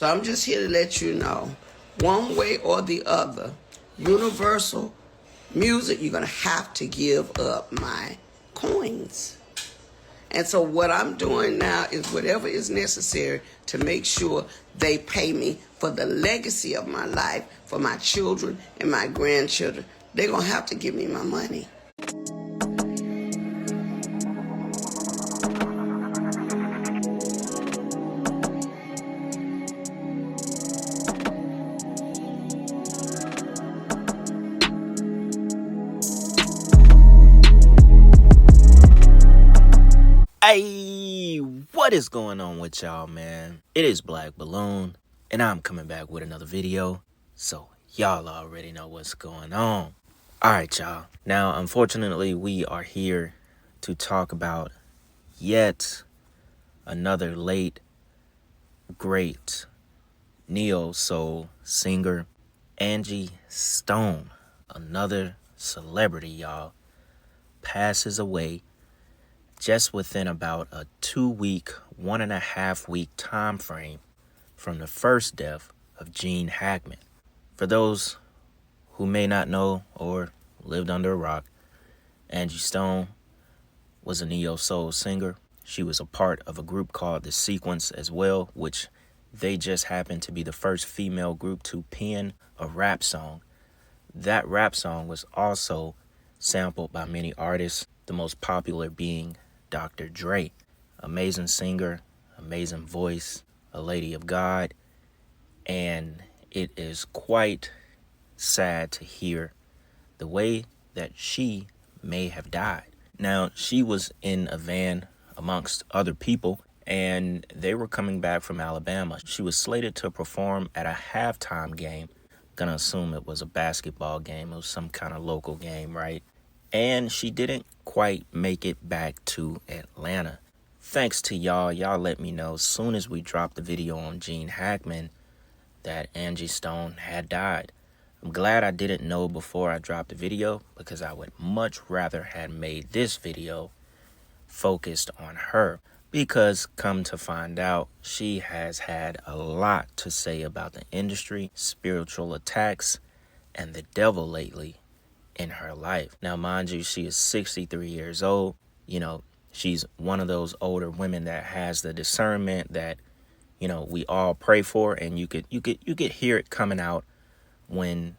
So I'm just here to let you know, one way or the other, Universal Music, you're going to have to give up my coins. And so what I'm doing now is whatever is necessary to make sure they pay me for the legacy of my life, for my children and my grandchildren. They're going to have to give me my money. Hey, what is going on with y'all, man? It is Black Balloon, and I'm coming back with another video, so y'all already know what's going on. Alright, y'all. Now, unfortunately, we are here to talk about yet another late, great neo-soul singer, Angie Stone. Another celebrity, y'all, passes away just within about a 2-week, 1.5-week time frame from the first death of Gene Hackman. For those who may not know or lived under a rock, Angie Stone was a neo-soul singer. She was a part of a group called The Sequence as well, which they just happened to be the first female group to pen a rap song. That rap song was also sampled by many artists, the most popular being Dr. Dre. Amazing singer, amazing voice, a lady of God, and it is quite sad to hear the way that she may have died. Now, she was in a van amongst other people, and they were coming back from Alabama. She was slated to perform at a halftime game. Gonna assume it was a basketball game. It was some kind of local game, right? And she didn't quite make it back to Atlanta. Thanks to y'all let me know as soon as we dropped the video on Gene Hackman that Angie Stone had died. I'm glad I didn't know before I dropped the video, because I would much rather have made this video focused on her. Because come to find out, she has had a lot to say about the industry, spiritual attacks, and the devil lately in her life. Now, mind you, she is 63 years old. You know, she's one of those older women that has the discernment that, you know, we all pray for, and you could hear it coming out when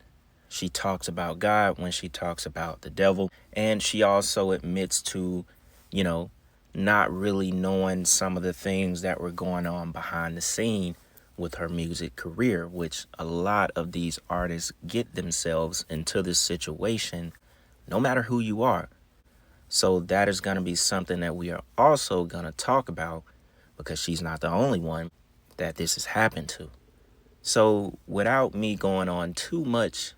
she talks about God, when she talks about the devil. And she also admits to, you know, not really knowing some of the things that were going on behind the scene with her music career, which a lot of these artists get themselves into this situation, no matter who you are. So that is going to be something that we are also going to talk about, because she's not the only one that this has happened to. So without me going on too much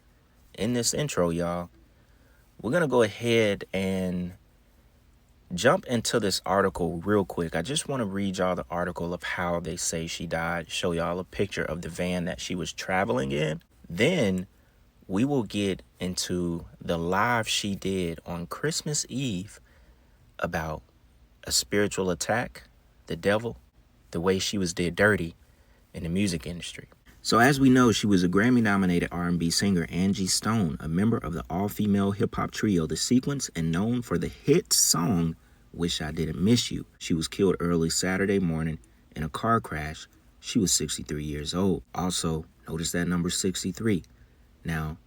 in this intro, y'all, we're going to go ahead and jump into this article real quick. I just want to read y'all the article of how they say she died, show y'all a picture of the van that she was traveling in. Then we will get into the live she did on Christmas Eve about a spiritual attack, the devil, the way she was did dirty in the music industry. So as we know, she was a Grammy-nominated R&B singer, Angie Stone, a member of the all-female hip-hop trio, The Sequence, and known for the hit song, Wish I Didn't Miss You. She was killed early Saturday morning in a car crash. She was 63 years old. Also, notice that number 63. Now,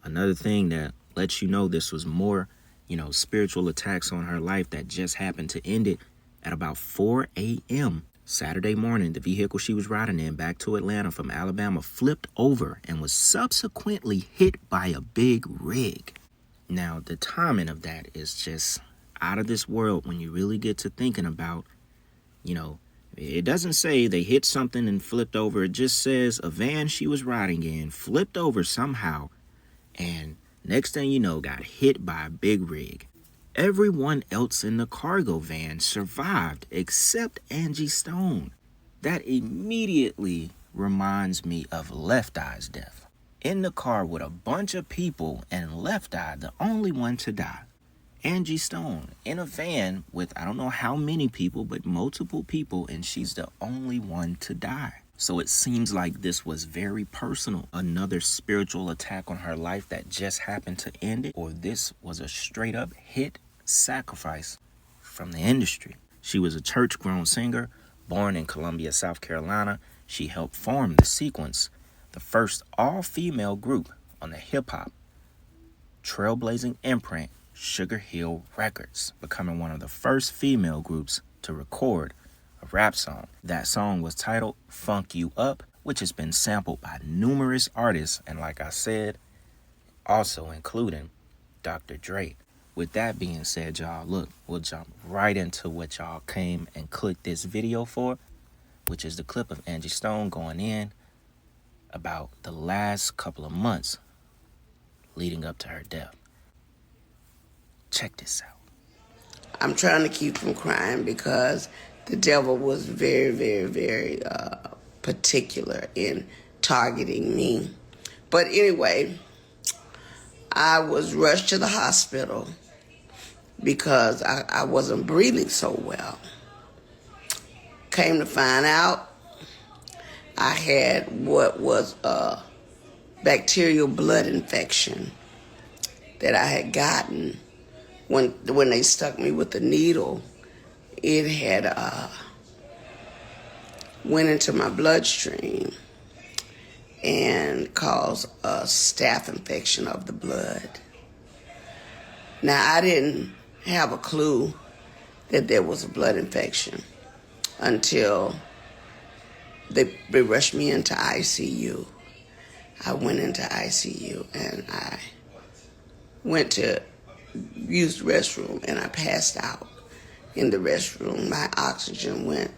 another thing that lets you know this was more, you know, spiritual attacks on her life that just happened to end it at about 4 a.m. Saturday morning. The vehicle she was riding in back to Atlanta from Alabama flipped over and was subsequently hit by a big rig. Now, the timing of that is just out of this world when you really get to thinking about, you know, it doesn't say they hit something and flipped over. It just says a van she was riding in flipped over somehow, and next thing you know, got hit by a big rig. Everyone else in the cargo van survived except Angie Stone. That immediately reminds me of Left Eye's death. In the car with a bunch of people, and Left Eye, the only one to die. Angie Stone in a van with I don't know how many people, but multiple people, and she's the only one to die. So it seems like this was very personal. Another spiritual attack on her life that just happened to end it, or this was a straight up hit sacrifice from the industry. She was a church-grown singer, born in Columbia, South Carolina. She helped form The Sequence, the first all-female group on the hip-hop trailblazing imprint Sugar Hill Records, becoming one of the first female groups to record a rap song. That song was titled Funk You Up, which has been sampled by numerous artists, and like I said, also including Dr. Dre. With that being said, y'all, look, we'll jump right into what y'all came and clicked this video for, which is the clip of Angie Stone going in about the last couple of months leading up to her death. Check this out. I'm trying to keep from crying because the devil was very, very, very particular in targeting me. But anyway, I was rushed to the hospital because I wasn't breathing so well. Came to find out I had what was a bacterial blood infection that I had gotten when they stuck me with the needle. It had went into my bloodstream and caused a staph infection of the blood. Now, I didn't have a clue that there was a blood infection until they rushed me into ICU. I went into ICU and I went to use the restroom and I passed out in the restroom. My oxygen went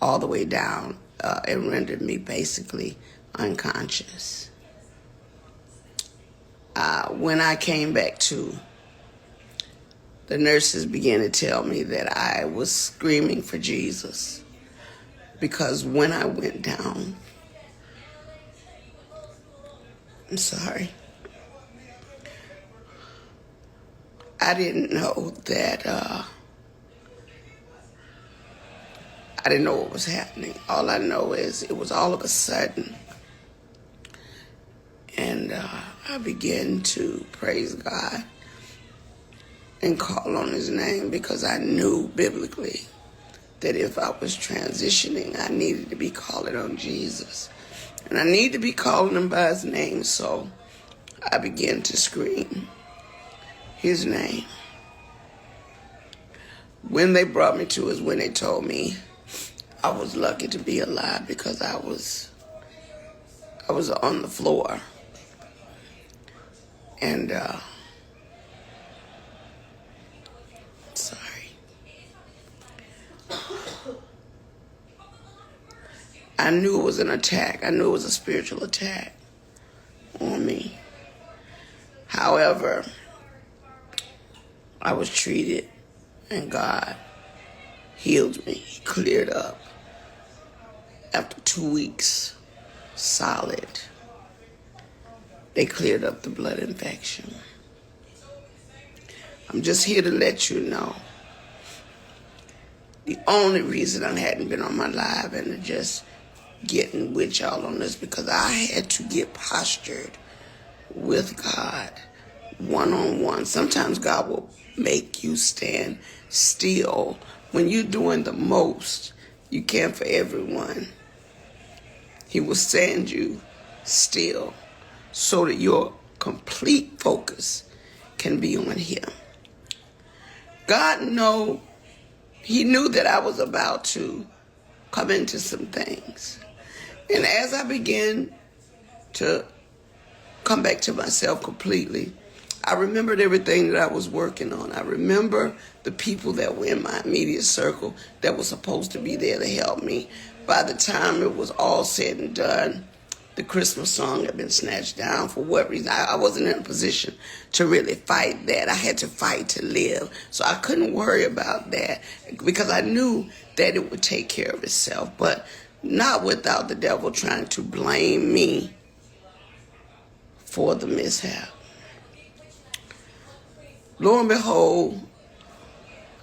all the way down and rendered me basically unconscious. When I came back to, the nurses began to tell me that I was screaming for Jesus because when I went down, I'm sorry, I didn't know that, I didn't know what was happening. All I know is it was all of a sudden. And I began to praise God and call on his name because I knew biblically that if I was transitioning, I needed to be calling on Jesus. And I need to be calling him by his name, so I began to scream his name. When they brought me to is when they told me I was lucky to be alive because I was on the floor. And sorry. I knew it was an attack. I knew it was a spiritual attack on me. However, I was treated and God healed me. He cleared up. After 2 weeks, solid, they cleared up the blood infection. I'm just here to let you know the only reason I hadn't been on my live and just getting with y'all on this because I had to get postured with God one-on-one. Sometimes God will make you stand still. When you're doing the most you can for everyone, he will stand you still so that your complete focus can be on him. God he knew that I was about to come into some things. And as I began to come back to myself completely, I remembered everything that I was working on. I remember the people that were in my immediate circle that were supposed to be there to help me. By the time it was all said and done, the Christmas song had been snatched down. For what reason? I wasn't in a position to really fight that. I had to fight to live. So I couldn't worry about that because I knew that it would take care of itself, but not without the devil trying to blame me for the mishap. Lo and behold,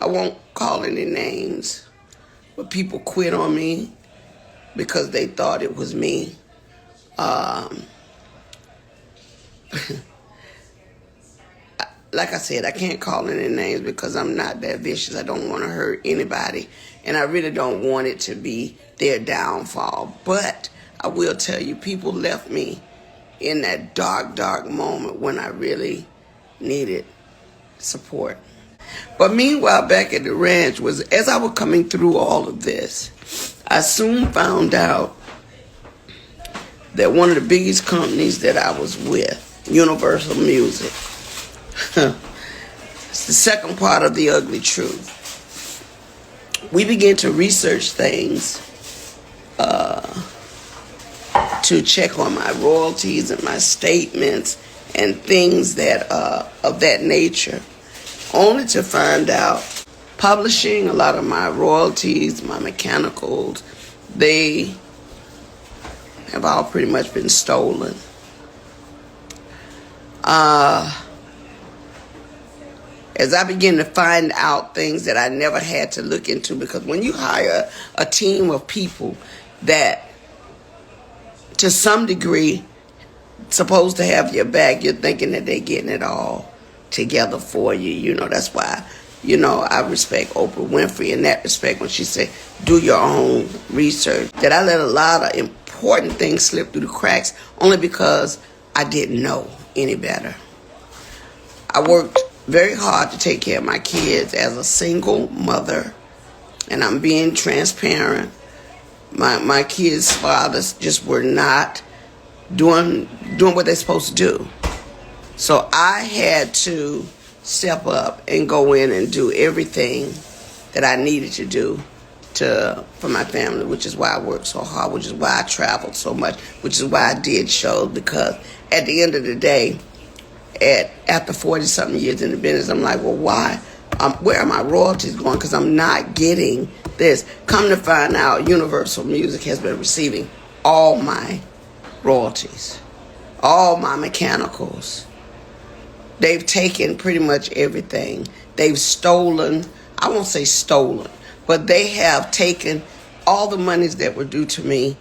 I won't call any names, but people quit on me because they thought it was me. Like I said, I can't call any names because I'm not that vicious. I don't want to hurt anybody, and I really don't want it to be their downfall. But I will tell you, people left me in that dark moment when I really needed support. But meanwhile, back at the ranch, as I was coming through all of this, I soon found out that one of the biggest companies that I was with, Universal Music, it's the second part of the ugly truth. We began to research things to check on my royalties and my statements and things that of that nature, only to find out publishing a lot of my royalties, my mechanicals, they have all pretty much been stolen. As I begin to find out things that I never had to look into, because when you hire a team of people that to some degree supposed to have your back, you're thinking that they're getting it all together for you. You know, that's why, I respect Oprah Winfrey in that respect when she said, do your own research. That I let a lot of important things slip through the cracks only because I didn't know any better. I worked very hard to take care of my kids as a single mother, and I'm being transparent. My kids' fathers just were not doing what they're supposed to do. So I had to step up and go in and do everything that I needed to do for my family, which is why I worked so hard, which is why I traveled so much, which is why I did shows, because at the end of the day, after 40-something years in the business, I'm like, well, why? Where are my royalties going? Because I'm not getting this. Come to find out, Universal Music has been receiving all my royalties, all my mechanicals. They've taken pretty much everything. They've stolen, I won't say stolen, but they have taken all the monies that were due to me.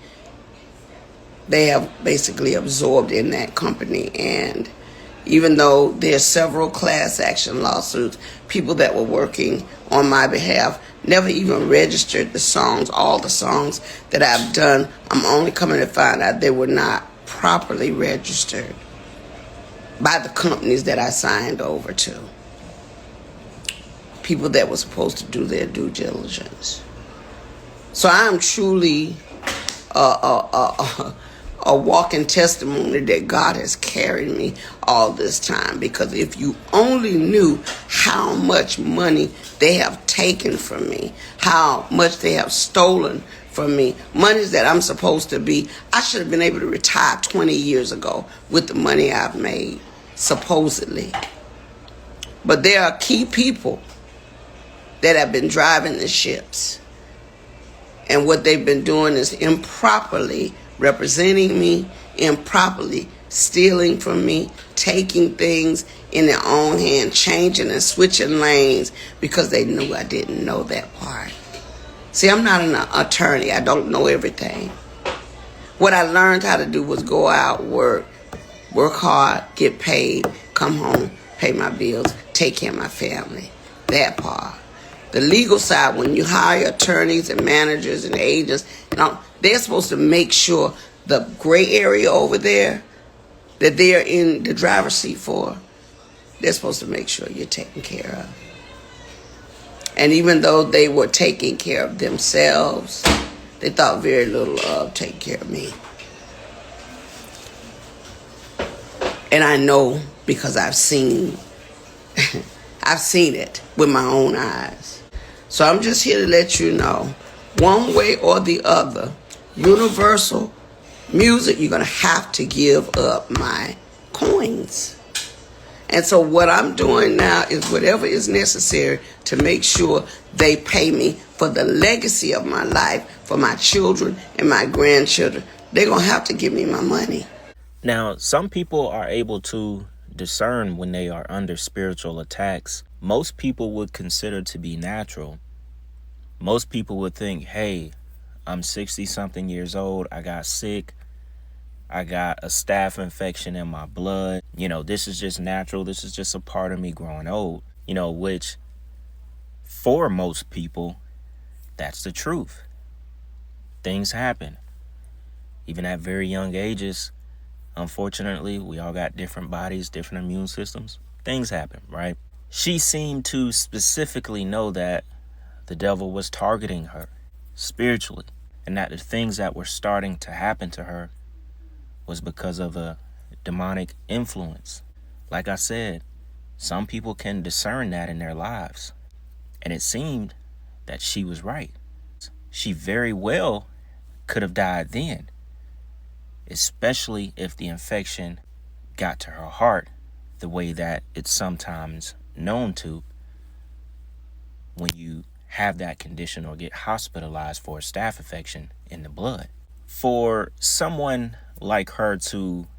They have basically absorbed in that company. And even though there's several class action lawsuits, people that were working on my behalf never even registered the songs. All the songs that I've done, I'm only coming to find out they were not properly registered by the companies that I signed over to. People that were supposed to do their due diligence. So I'm truly a walking testimony that God has carried me all this time. Because if you only knew how much money they have taken from me, how much they have stolen from me, monies that I'm supposed to be, I should have been able to retire 20 years ago with the money I've made, supposedly. But there are key people that have been driving the ships. And what they've been doing is improperly representing me, improperly stealing from me, taking things in their own hand, changing and switching lanes because they knew I didn't know that part. See, I'm not an attorney. I don't know everything. What I learned how to do was go out, work hard, get paid, come home, pay my bills, take care of my family. That part. The legal side, when you hire attorneys and managers and agents, they're supposed to make sure the gray area over there that they're in the driver's seat for, they're supposed to make sure you're taken care of. And even though they were taking care of themselves, they thought very little of taking care of me. And I know because I've seen it with my own eyes. So I'm just here to let you know, one way or the other, Universal Music, you're going to have to give up my coins. And so what I'm doing now is whatever is necessary to make sure they pay me for the legacy of my life, for my children and my grandchildren. They're going to have to give me my money. Now, some people are able to discern when they are under spiritual attacks. Most people would consider to be natural. Most people would think, hey, I'm 60 something years old. I got sick. I got a staph infection in my blood. This is just natural. This is just a part of me growing old, which for most people, that's the truth. Things happen. Even at very young ages, unfortunately, we all got different bodies, different immune systems. Things happen, right? She seemed to specifically know that the devil was targeting her spiritually, and that the things that were starting to happen to her was because of a demonic influence. Like I said, some people can discern that in their lives, and it seemed that she was right. She very well could have died then, especially if the infection got to her heart the way that it's sometimes known to when you have that condition or get hospitalized for a staph infection in the blood. For someone like her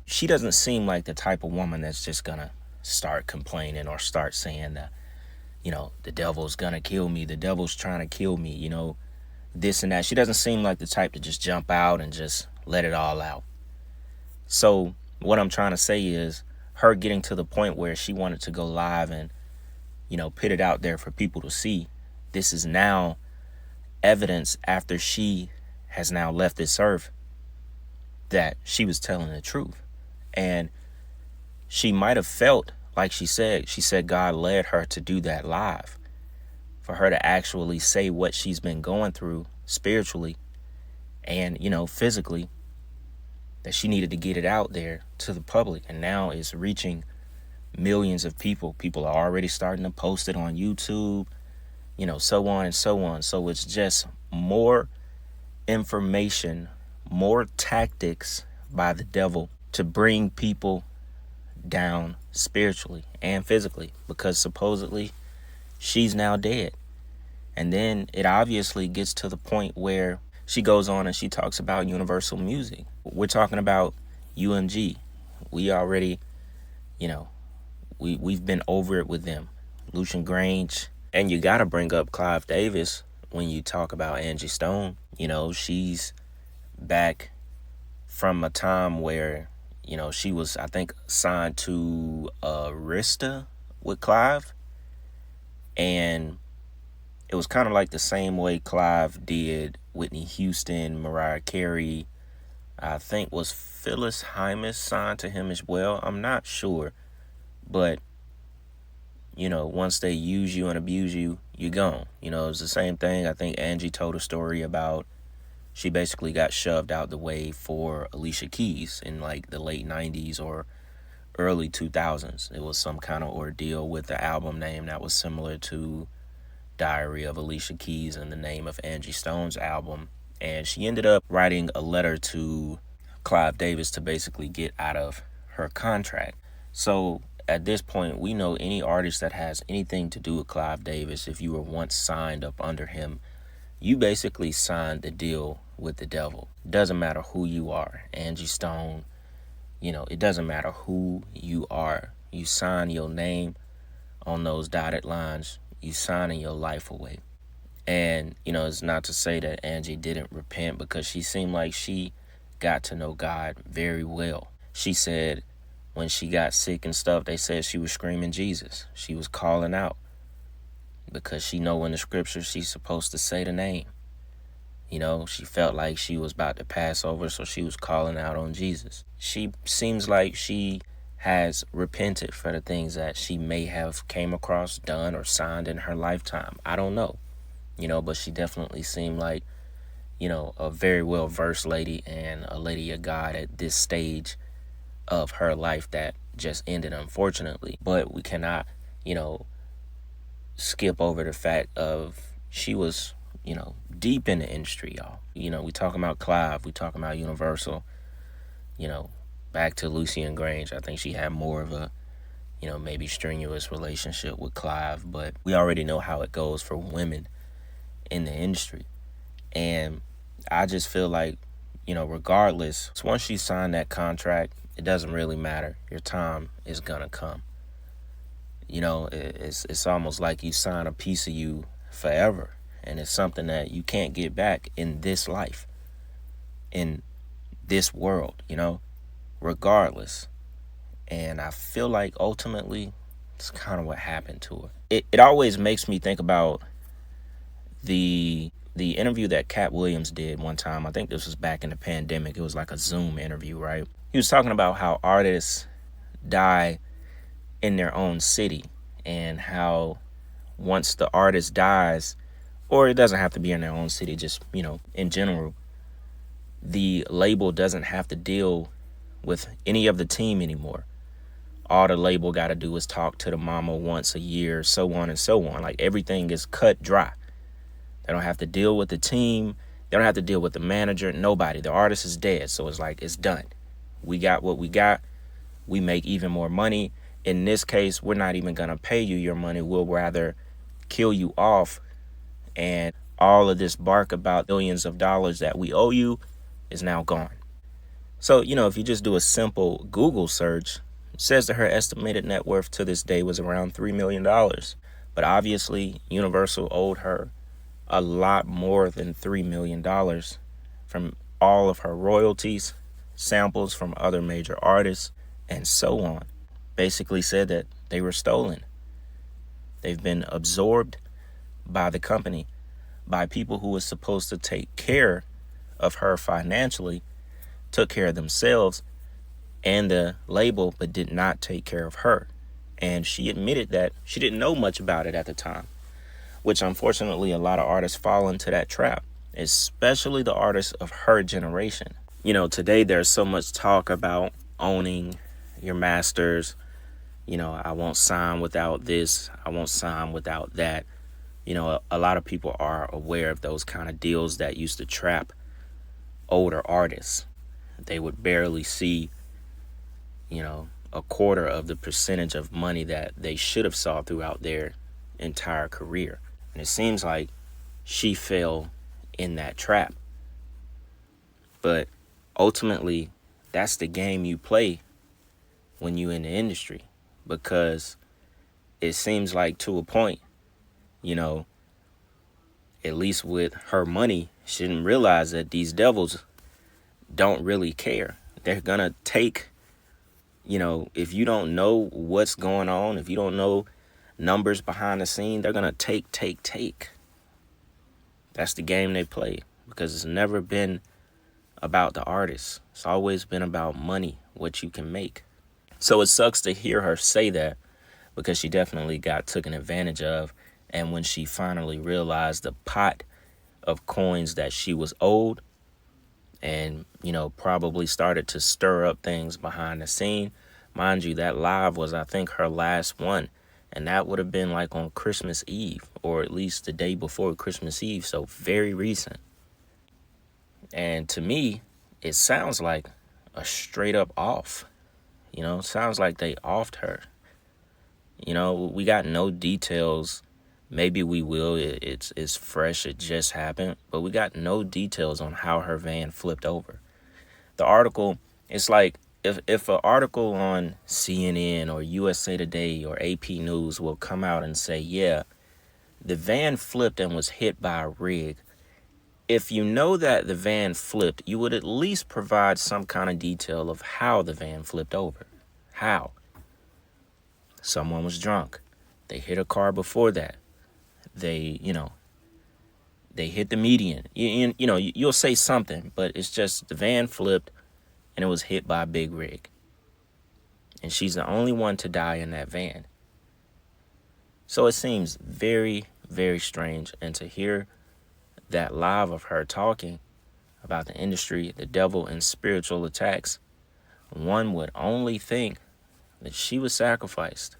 she doesn't seem like the type of woman that's just gonna start complaining or start saying that, the devil's gonna kill me, the devil's trying to kill me, this and that. She doesn't seem like the type to just jump out and just let it all out. So what I'm trying to say is her getting to the point where she wanted to go live and, put it out there for people to see. This is now evidence after she has now left this earth that she was telling the truth. And she might have felt, like she said God led her to do that live, for her to actually say what she's been going through spiritually and, physically, that she needed to get it out there to the public. And now it's reaching millions of people. People are already starting to post it on YouTube, so on and so on. So it's just more information, more tactics by the devil to bring people down spiritually and physically, because supposedly she's now dead. And then it obviously gets to the point where she goes on and she talks about universal music. We're talking about UMG. We already, we've been over it with them. Lucian Grange. And you got to bring up Clive Davis when you talk about Angie Stone. She's back from a time where, she was, I think, signed to Arista with Clive. And it was kind of like the same way Clive did Whitney Houston, Mariah Carey. I think was Phyllis Hymas signed to him as well. I'm not sure. But, once they use you and abuse you, you're gone. It's the same thing. I think Angie told a story about she basically got shoved out the way for Alicia Keys in like the late 90s or early 2000s. It was some kind of ordeal with the album name that was similar to Diary of Alicia Keys and the name of Angie Stone's album. And she ended up writing a letter to Clive Davis to basically get out of her contract. So at this point, we know any artist that has anything to do with Clive Davis, if you were once signed up under him, you basically signed the deal with the devil. Doesn't matter who you are, Angie Stone, it doesn't matter who you are. You sign your name on those dotted lines. You signing your life away. And, it's not to say that Angie didn't repent, because she seemed like she got to know God very well. She said when she got sick and stuff, they said she was screaming Jesus. She was calling out because she know in the scriptures she's supposed to say the name. She felt like she was about to pass over, so she was calling out on Jesus. She seems like she has repented for the things that she may have came across, done, or signed in her lifetime. I don't know, but she definitely seemed like, a very well-versed lady and a lady of God at this stage of her life that just ended, unfortunately. But we cannot, skip over the fact of she was, deep in the industry, y'all. We talking about Clive, we talking about Universal, back to Lucian Grange. I think she had more of a, maybe strenuous relationship with Clive, but we already know how it goes for women in the industry. And I just feel like, regardless, once you sign that contract, it doesn't really matter. Your time is gonna come. It's almost like you sign a piece of you forever. and it's something that you can't get back in this life, in this world, regardless. And I feel like ultimately it's kind of what happened to her. It always makes me think about the interview that Cat Williams did one time. I think this was back in the pandemic. It was like a Zoom interview, right? He was talking about how artists die in their own city, and how once the artist dies, or it doesn't have to be in their own city, just, in general, the label doesn't have to deal with any of the team anymore. All the label got to do is talk to the mama once a year, so on and so on. Like, everything is cut dry. They don't have to deal with the team. They don't have to deal with the manager. Nobody. The artist is dead. So it's like, it's done. We got what we got. We make even more money. In this case, we're not even going to pay you your money. We'll rather kill you off. And all of this bark about millions of dollars that we owe you is now gone. So, if you just do a simple Google search, it says that her estimated net worth to this day was around $3 million. But obviously, Universal owed her a lot more than $3 million from all of her royalties, samples from other major artists, and so on. Basically said that they were stolen. They've been absorbed by the company, by people who were supposed to take care of her financially, took care of themselves and the label, but did not take care of her. And she admitted that she didn't know much about it at the time, which unfortunately a lot of artists fall into that trap, especially the artists of her generation. Today there's so much talk about owning your masters. I won't sign without this. I won't sign without that. A lot of people are aware of those kind of deals that used to trap older artists. They would barely see, a quarter of the percentage of money that they should have saw throughout their entire career. And it seems like she fell in that trap. But ultimately, that's the game you play when you're in the industry, because it seems like to a point, at least with her money, she didn't realize that these devils don't really care. They're going to take, if you don't know what's going on, if you don't know numbers behind the scene, they're going to take. That's the game they play, because it's never been about the artist. It's always been about money, what you can make. So it sucks to hear her say that, because she definitely got taken advantage of. And when she finally realized the pot of coins that she was owed, and, probably started to stir up things behind the scene. Mind you, that live was, I think, her last one. And that would have been like on Christmas Eve, or at least the day before Christmas Eve. So very recent. And to me, it sounds like a straight up off. Sounds like they offed her. We got no details. Maybe we will. It's fresh. It just happened. But we got no details on how her van flipped over. The article, it's like if an article on CNN or USA Today or AP News will come out and say, yeah, the van flipped and was hit by a rig. If you know that the van flipped, you would at least provide some kind of detail of how the van flipped over. How? Someone was drunk. They hit a car before that. They hit the median. You'll say something, but it's just the van flipped and it was hit by a big rig. And she's the only one to die in that van. So it seems very, very strange. And to hear that live of her talking about the industry, the devil, and spiritual attacks, one would only think that she was sacrificed.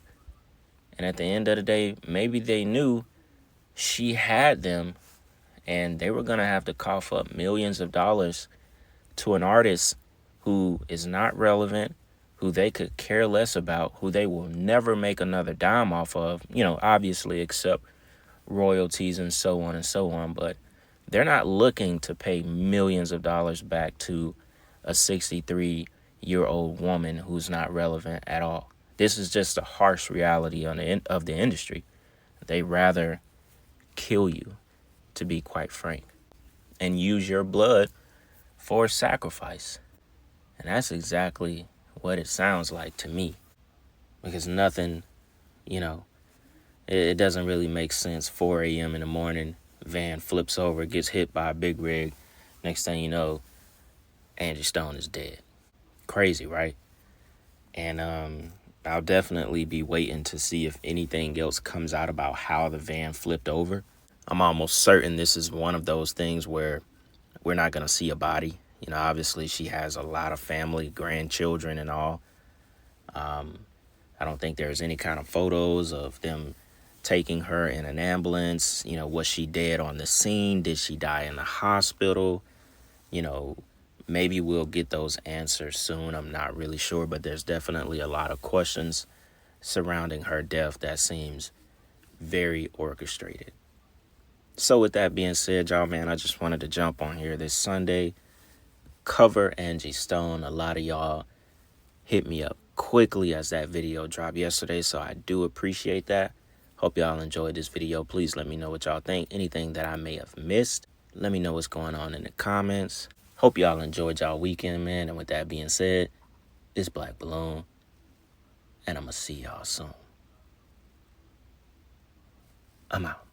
And at the end of the day, maybe they knew she had them and they were going to have to cough up millions of dollars to an artist who is not relevant, who they could care less about, who they will never make another dime off of, obviously except royalties and so on and so on. But they're not looking to pay millions of dollars back to a 63-year-old woman who's not relevant at all. This is just a harsh reality of the industry. They rather kill you to be quite frank, and use your blood for sacrifice. And that's exactly what it sounds like to me. Because nothing, you know, it doesn't really make sense. 4 a.m. in the morning, van flips over, gets hit by a big rig. Next thing you know, Angie Stone is dead. Crazy, right? And I'll definitely be waiting to see if anything else comes out about how the van flipped over. I'm almost certain this is one of those things where we're not going to see a body. You know, obviously she has a lot of family, grandchildren and all. I don't think there's any kind of photos of them taking her in an ambulance. You know, was she dead on the scene? Did she die in the hospital? You know, maybe we'll get those answers soon. I'm not really sure, but there's definitely a lot of questions surrounding her death that seems very orchestrated. So with that being said, y'all, man, I just wanted to jump on here this Sunday, cover Angie Stone. A lot of y'all hit me up quickly as that video dropped yesterday, so I do appreciate that. Hope y'all enjoyed this video. Please let me know what y'all think. Anything that I may have missed, let me know what's going on in the comments. Hope y'all enjoyed y'all weekend, man. And with that being said, it's Black Balloon, and I'm gonna see y'all soon. I'm out.